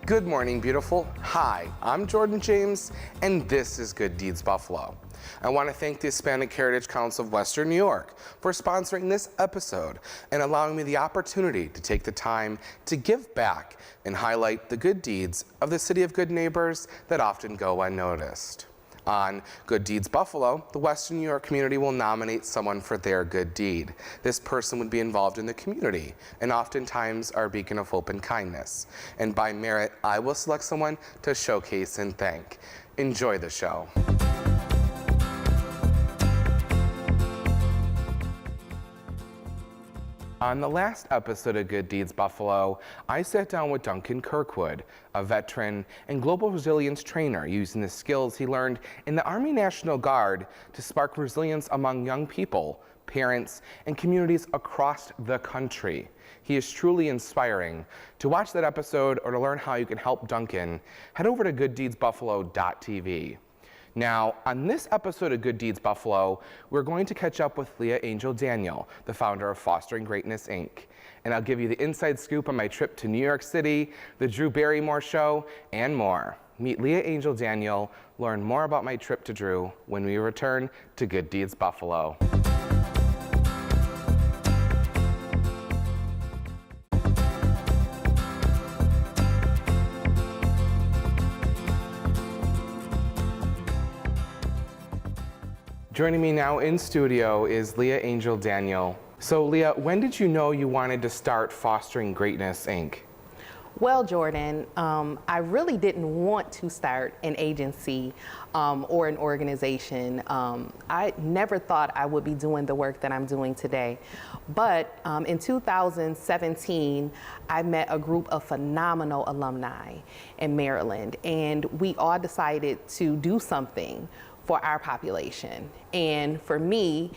Good morning, beautiful. Hi, I'm Jordan James, and this is Good Deeds Buffalo. I want to thank the Hispanic Heritage Council of Western New York for sponsoring this episode and allowing me the opportunity to take the time to give back and highlight the good deeds of the City of Good Neighbors that often go unnoticed. On Good Deeds Buffalo, the Western New York community will nominate someone for their good deed. This person would be involved in the community and oftentimes are a beacon of hope and kindness. And by merit, I will select someone to showcase and thank. Enjoy the show. On the last episode of Good Deeds Buffalo, I sat down with Duncan Kirkwood, a veteran and global resilience trainer using the skills he learned in the Army National Guard to spark resilience among young people, parents, and communities across the country. He is truly inspiring. To watch that episode or to learn how you can help Duncan, head over to gooddeedsbuffalo.tv. Now, on this episode of Good Deeds Buffalo, we're going to catch up with Leah Angel-Daniel, the founder of Fostering Greatness, Inc. And I'll give you the inside scoop on my trip to New York City, the Drew Barrymore show, and more. Meet Leah Angel-Daniel, learn more about my trip to Drew when we return to Good Deeds Buffalo. Joining me now in studio is Leah Angel-Daniel. So Leah, when did you know you wanted to start Fostering Greatness, Inc.? Well, Jordan, I really didn't want to start an agency or an organization. I never thought I would be doing the work that I'm doing today. But in 2017, I met a group of phenomenal alumni in Maryland, and we all decided to do something for our population. And for me,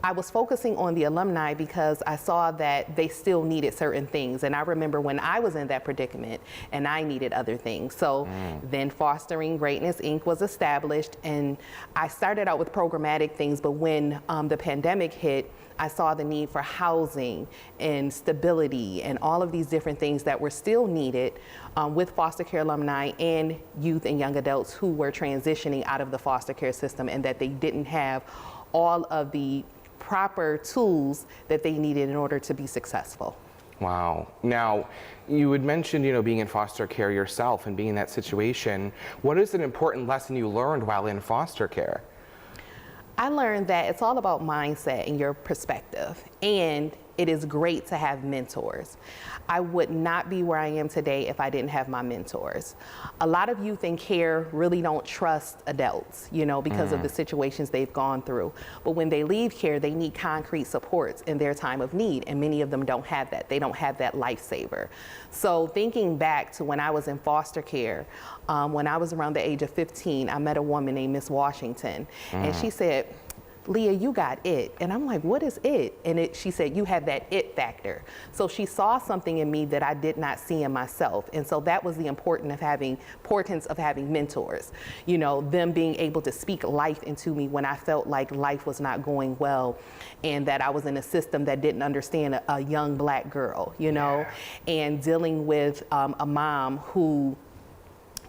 I was focusing on the alumni because I saw that they still needed certain things. And I remember when I was in that predicament and I needed other things. So then Fostering Greatness, Inc. was established, and I started out with programmatic things, but when the pandemic hit, I saw the need for housing and stability and all of these different things that were still needed with foster care alumni and youth and young adults who were transitioning out of the foster care system, and that they didn't have all of the proper tools that they needed in order to be successful. Wow. Now, you had mentioned, being in foster care yourself and being in that situation. What is an important lesson you learned while in foster care? I learned that it's all about mindset and your perspective, and it is great to have mentors. I would not be where I am today if I didn't have my mentors. A lot of youth in care really don't trust adults, because of the situations they've gone through. But when they leave care, they need concrete supports in their time of need, and many of them don't have that. They don't have that lifesaver. So thinking back to when I was in foster care, when I was around the age of 15, I met a woman named Miss Washington, and she said, "Leah, you got it." And I'm like, "What is it?" And she said, "You have that it factor." So she saw something in me that I did not see in myself. And so that was the importance of having mentors, them being able to speak life into me when I felt like life was not going well, and that I was in a system that didn't understand a young Black girl, and dealing with a mom who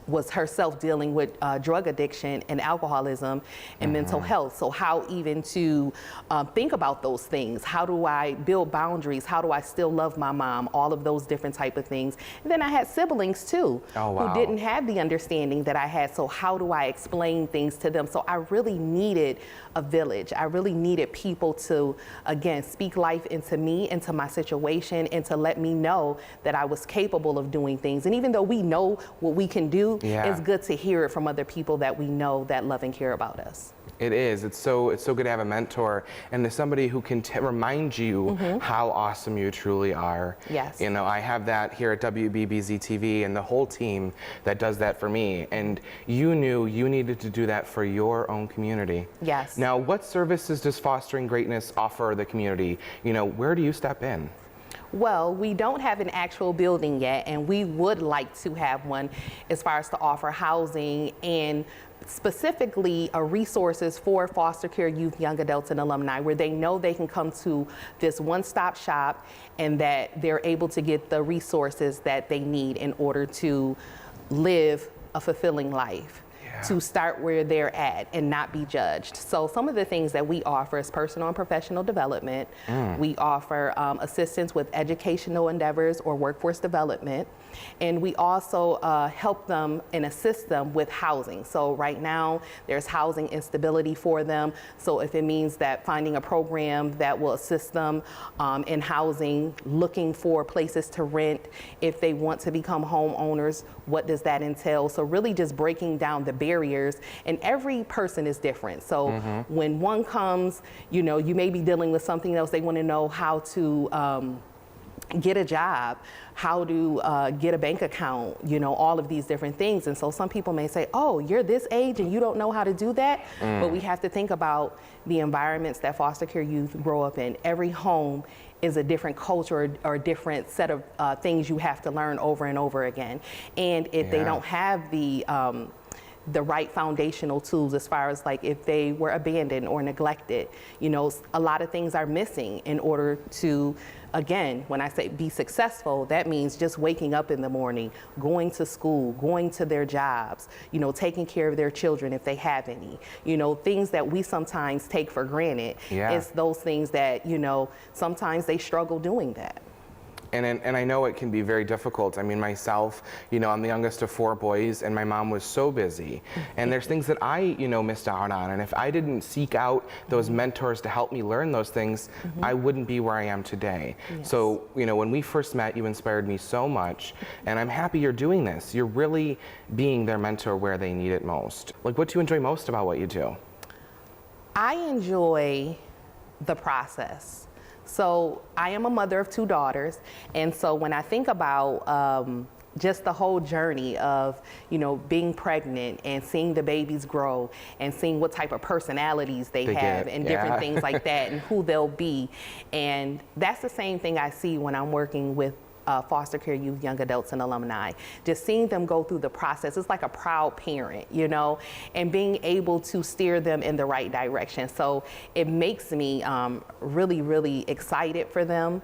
was herself dealing with drug addiction and alcoholism and mental health. So how even to think about those things? How do I build boundaries? How do I still love my mom? All of those different type of things. And then I had siblings too, who didn't have the understanding that I had. So how do I explain things to them? So I really needed a village. I really needed people to, again, speak life into me, into my situation, and to let me know that I was capable of doing things. And even though we know what we can do, it's good to hear it from other people that we know that love and care about us. It is. It's so good to have a mentor and there's somebody who can remind you how awesome you truly are. Yes. I have that here at WBBZ TV and the whole team that does that for me. And you knew you needed to do that for your own community. Yes. Now, what services does Fostering Greatness offer the community? Where do you step in? Well, we don't have an actual building yet, and we would like to have one as far as to offer housing and specifically resources for foster care youth, young adults, and alumni, where they know they can come to this one-stop shop and that they're able to get the resources that they need in order to live a fulfilling life. To start where they're at and not be judged. So some of the things that we offer is personal and professional development. We offer assistance with educational endeavors or workforce development. And we also help them and assist them with housing. So right now there's housing instability for them. So if it means that finding a program that will assist them in housing, looking for places to rent, if they want to become homeowners, what does that entail? So really just breaking down the barriers, and every person is different. So when one comes, you know, you may be dealing with something else. They want to know how to get a job, how to get a bank account, you know, all of these different things. And so some people may say, oh, you're this age and you don't know how to do that. But we have to think about the environments that foster care youth grow up in. Every home is a different culture or a different set of things you have to learn over and over again. And if they don't have the right foundational tools, as far as like if they were abandoned or neglected, you know, a lot of things are missing in order to, again, when I say be successful, that means just waking up in the morning, going to school, going to their jobs, you know, taking care of their children if they have any, you know, things that we sometimes take for granted. It's those things that, you know, sometimes they struggle doing that. And I know it can be very difficult. I mean, myself, you know, I'm the youngest of 4 boys, and my mom was so busy. And there's things that I, you know, missed out on. And if I didn't seek out those mentors to help me learn those things, I wouldn't be where I am today. So, you know, when we first met, you inspired me so much. And I'm happy you're doing this. You're really being their mentor where they need it most. Like, what do you enjoy most about what you do? I enjoy the process. So I am a mother of 2 daughters, and so when I think about just the whole journey of, you know, being pregnant and seeing the babies grow and seeing what type of personalities they have and different things like that and who they'll be, and that's the same thing I see when I'm working with foster care youth, young adults, and alumni. Just seeing them go through the process, it's like a proud parent, you know, and being able to steer them in the right direction. So it makes me really, really excited for them.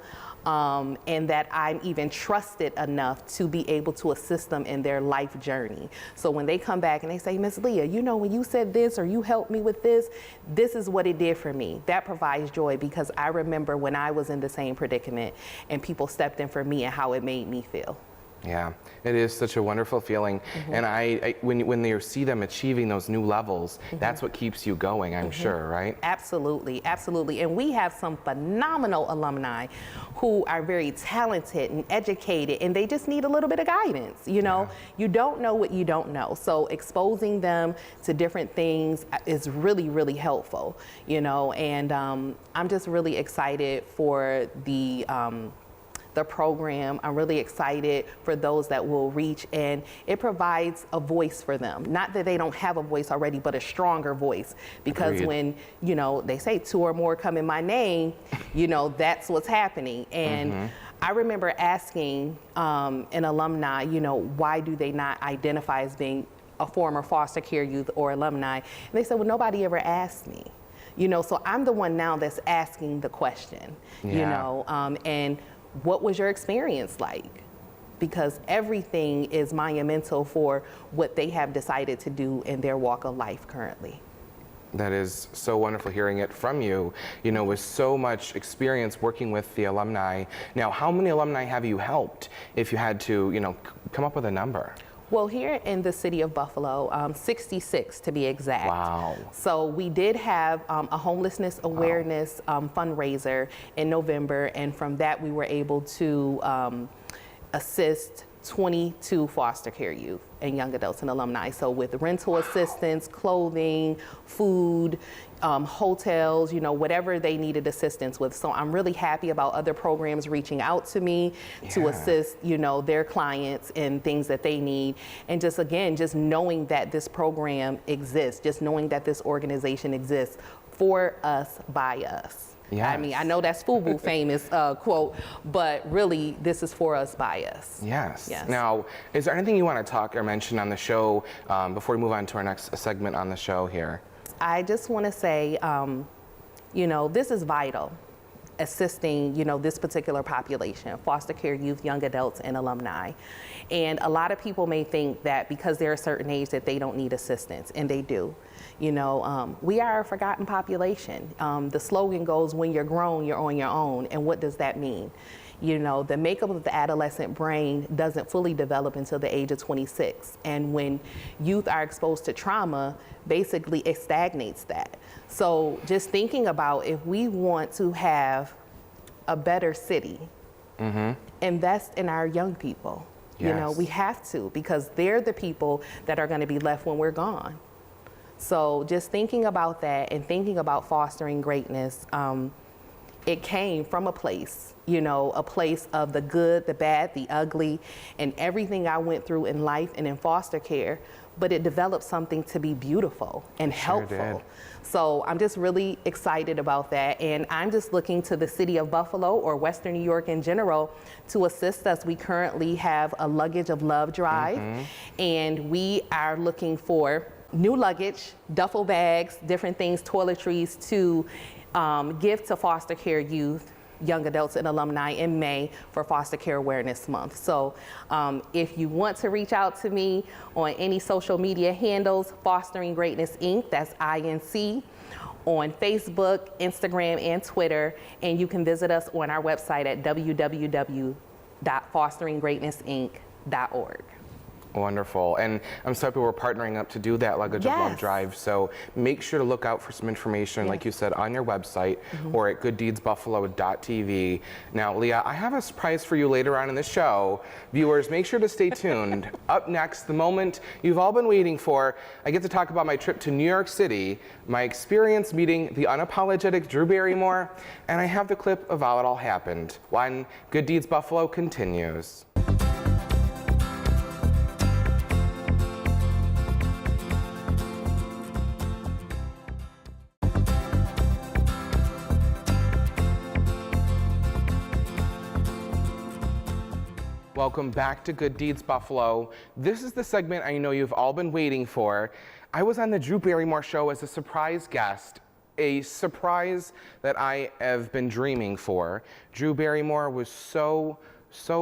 And that I'm even trusted enough to be able to assist them in their life journey. So when they come back and they say, Miss Leah, you know, when you said this or you helped me with this, this is what it did for me. That provides joy, because I remember when I was in the same predicament and people stepped in for me and how it made me feel. Yeah, it is such a wonderful feeling. And when you see them achieving those new levels, that's what keeps you going, I'm sure, right? Absolutely, absolutely. And we have some phenomenal alumni who are very talented and educated, and they just need a little bit of guidance. You know, you don't know what you don't know. So exposing them to different things is really, really helpful, you know, and I'm just really excited for the program. I'm really excited for those that will reach, and it provides a voice for them. Not that they don't have a voice already, but a stronger voice, because when, you know, they say 2 or more come in my name, you know, that's what's happening. And I remember asking an alumni, you know, why do they not identify as being a former foster care youth or alumni? And they said, well, nobody ever asked me. You know, so I'm the one now that's asking the question, you know, and what was your experience like? Because everything is monumental for what they have decided to do in their walk of life currently. That is so wonderful hearing it from you, you know, with so much experience working with the alumni. Now, how many alumni have you helped, if you had to, you know, come up with a number? Well, here in the city of Buffalo, 66 to be exact. Wow. So we did have a homelessness awareness fundraiser in November, and from that we were able to assist 22 foster care youth and young adults and alumni. So with rental assistance, clothing, food, hotels, you know, whatever they needed assistance with. So I'm really happy about other programs reaching out to me to assist, you know, their clients in things that they need. And just, again, just knowing that this program exists, just knowing that this organization exists for us, by us. I mean, I know that's FUBU famous quote, but really this is for us, by us. Yes. Now, is there anything you want to talk or mention on the show before we move on to our next segment on the show here? I just want to say, you know, this is vital, assisting, you know, this particular population, foster care youth, young adults, and alumni. And a lot of people may think that because they're a certain age that they don't need assistance, and they do. You know, we are a forgotten population. The slogan goes, when you're grown, you're on your own. And what does that mean? You know, the makeup of the adolescent brain doesn't fully develop until the age of 26. And when youth are exposed to trauma, basically it stagnates that. So just thinking about, if we want to have a better city, invest in our young people. You know, we have to, because they're the people that are going to be left when we're gone. So just thinking about that and thinking about fostering greatness, it came from a place, you know, a place of the good, the bad, the ugly, and everything I went through in life and in foster care, but it developed something to be beautiful and helpful. So I'm just really excited about that. And I'm just looking to the city of Buffalo or Western New York in general to assist us. We currently have a Luggage of Love drive, and we are looking for new luggage, duffel bags, different things, toiletries to give to foster care youth, young adults, and alumni in May for Foster Care Awareness Month. So if you want to reach out to me on any social media handles, Fostering Greatness Inc., that's INC, on Facebook, Instagram, and Twitter, and you can visit us on our website at www.fosteringgreatnessinc.org. Wonderful. And I'm so happy we're partnering up to do that Luggage of Love drive. So make sure to look out for some information, like you said, on your website or at gooddeedsbuffalo.tv. Now, Leah, I have a surprise for you later on in the show. Viewers, make sure to stay tuned. Up next, the moment you've all been waiting for, I get to talk about my trip to New York City, my experience meeting the unapologetic Drew Barrymore, and I have the clip of how it all happened. When Good Deeds Buffalo continues. Welcome back to Good Deeds Buffalo. This is the segment I know you've all been waiting for. I was on the Drew Barrymore show as a surprise guest, a surprise that I have been dreaming for. Drew Barrymore was so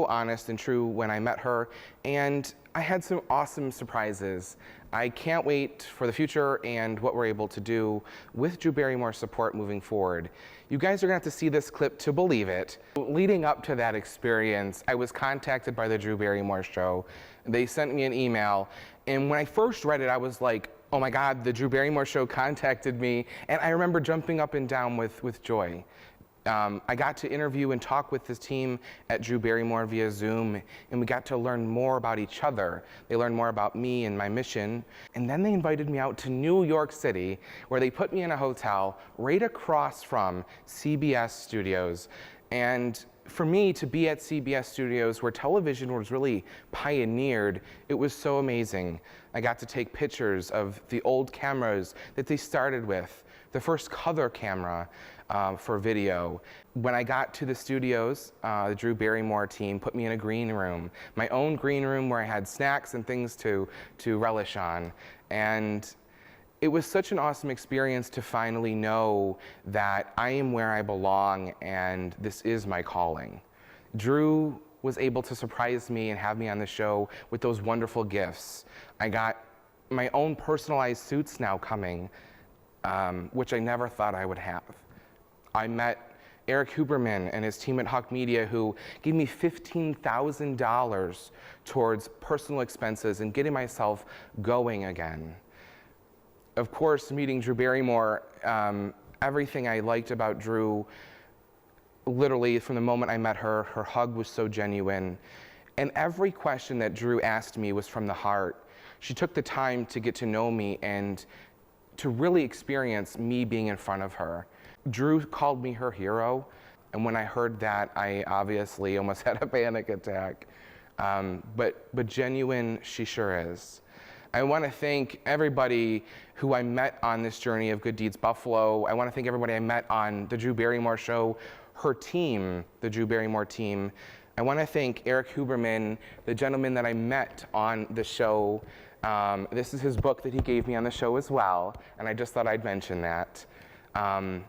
honest and true when I met her, and I had some awesome surprises. I can't wait for the future and what we're able to do with Drew Barrymore's support moving forward. You guys are gonna have to see this clip to believe it. Leading up to that experience, I was contacted by the Drew Barrymore show. They sent me an email, and when I first read it, I was like, oh my God, the Drew Barrymore show contacted me, and I remember jumping up and down with joy. I got to interview and talk with this team at Drew Barrymore via Zoom, and we got to learn more about each other. They learned more about me and my mission, and then they invited me out to New York City, where they put me in a hotel right across from CBS Studios. And for me to be at CBS Studios, where television was really pioneered, it was so amazing. I got to take pictures of the old cameras that they started with, the first color camera for video. When I got to the studios, the Drew Barrymore team put me in a green room, my own green room where I had snacks and things to relish on. And it was such an awesome experience to finally know that I am where I belong and this is my calling. Drew was able to surprise me and have me on the show with those wonderful gifts. I got my own personalized suits now coming, which I never thought I would have. I met Eric Huberman and his team at Hawk Media, who gave me $15,000 towards personal expenses and getting myself going again. Of course, meeting Drew Barrymore, everything I liked about Drew, literally from the moment I met her, her hug was so genuine. And every question that Drew asked me was from the heart. She took the time to get to know me and to really experience me being in front of her. Drew called me her hero, and when I heard that, I obviously almost had a panic attack. But genuine, she sure is. I want to thank everybody who I met on this journey of Good Deeds Buffalo. I want to thank everybody I met on the Drew Barrymore show, her team, the Drew Barrymore team. I want to thank Eric Huberman, the gentleman that I met on the show. This is his book that he gave me on the show as well, and I just thought I'd mention that. I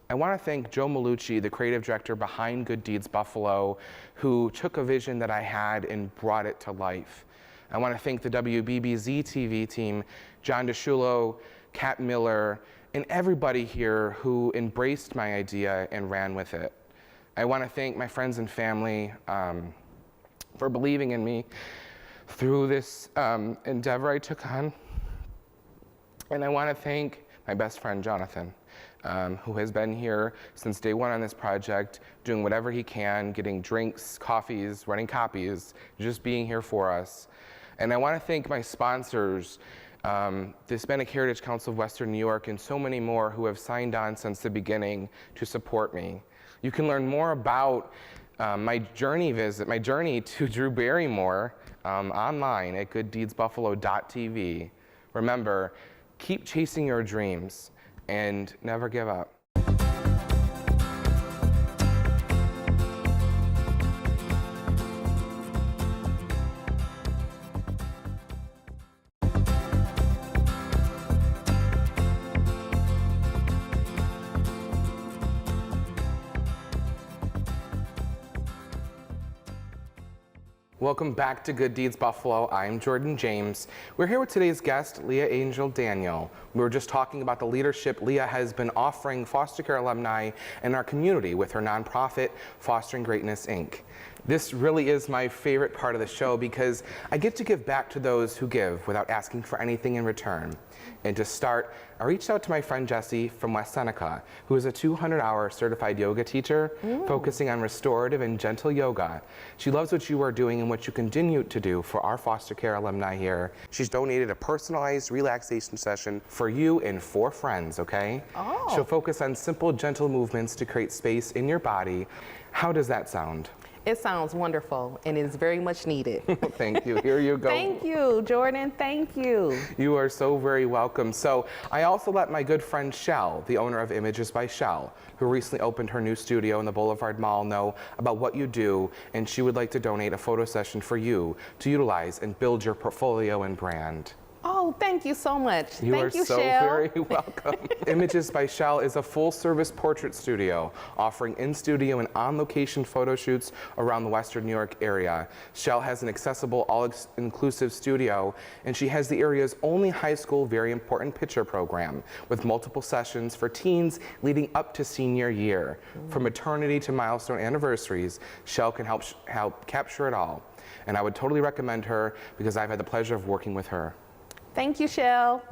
want to thank Joe Malucci, the creative director behind Good Deeds Buffalo, who took a vision that I had and brought it to life. I want to thank the WBBZ TV team, John DeSciullo, Kat Miller, and everybody here who embraced my idea and ran with it. I want to thank my friends and family for believing in me through this endeavor I took on. And I want to thank my best friend, Jonathan, who has been here since day one on this project, doing whatever he can, getting drinks, coffees, running copies, just being here for us. And I want to thank my sponsors, the Hispanic Heritage Council of Western New York, and so many more who have signed on since the beginning to support me. You can learn more about my journey to Drew Barrymore online at gooddeedsbuffalo.tv. Remember, keep chasing your dreams and never give up. Welcome back to Good Deeds Buffalo. I'm Jordan James. We're here with today's guest, Leah Angel-Daniel. We were just talking about the leadership Leah has been offering foster care alumni in our community with her nonprofit, Fostering Greatness, Inc. This really is my favorite part of the show because I get to give back to those who give without asking for anything in return. And to start, I reached out to my friend Jessie from West Seneca, who is a 200-hour certified yoga teacher focusing on restorative and gentle yoga. She loves what you are doing and what you continue to do for our foster care alumni here. She's donated a personalized relaxation session for you and 4 friends, okay? Oh. She'll focus on simple, gentle movements to create space in your body. How does that sound? It sounds wonderful, and it is very much needed. Thank you. Here you go. Thank you, Jordan. Thank you. You are so very welcome. So I also let my good friend Shell, the owner of Images by Shell, who recently opened her new studio in the Boulevard Mall, know about what you do, and she would like to donate a photo session for you to utilize and build your portfolio and brand. Oh, thank you so much. You thank you, so Shell. Very welcome. Images by Shell is a full-service portrait studio offering in-studio and on-location photo shoots around the Western New York area. Shell has an accessible, all-inclusive studio, and she has the area's only high school very important picture program with multiple sessions for teens leading up to senior year. From maternity to milestone anniversaries, Shell can help capture it all. And I would totally recommend her because I've had the pleasure of working with her. Thank you, Shell.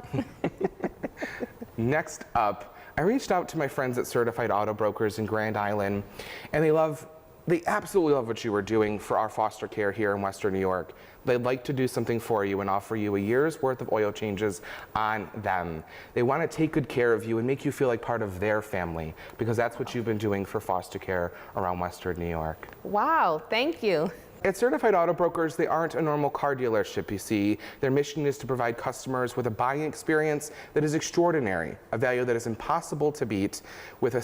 Next up, I reached out to my friends at Certified Auto Brokers in Grand Island, and they absolutely love what you are doing for our foster care here in Western New York. They'd like to do something for you and offer you a year's worth of oil changes on them. They want to take good care of you and make you feel like part of their family because that's what you've been doing for foster care around Western New York. Wow, thank you. At Certified Auto Brokers, they aren't a normal car dealership, you see. Their mission is to provide customers with a buying experience that is extraordinary, a value that is impossible to beat, with a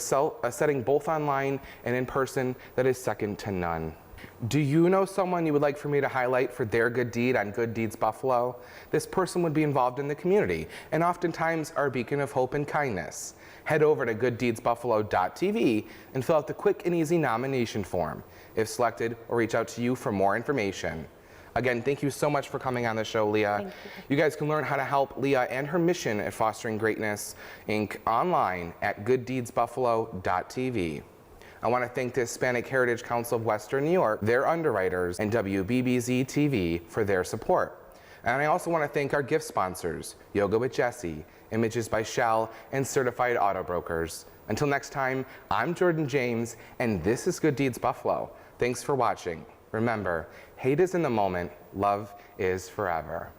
setting both online and in person that is second to none. Do you know someone you would like for me to highlight for their good deed on Good Deeds Buffalo? This person would be involved in the community and oftentimes our beacon of hope and kindness. Head over to gooddeedsbuffalo.tv and fill out the quick and easy nomination form. If selected, we'll reach out to you for more information. Again, thank you so much for coming on the show, Leah. Thank you. You guys can learn how to help Leah and her mission at Fostering Greatness, Inc. online at gooddeedsbuffalo.tv. I want to thank the Hispanic Heritage Council of Western New York, their underwriters, and WBBZ TV for their support. And I also want to thank our gift sponsors, Yoga with Jessie, Images by Shell, and Certified Auto Brokers. Until next time, I'm Jordan James, and this is Good Deeds Buffalo. Thanks for watching. Remember, hate is in the moment, love is forever.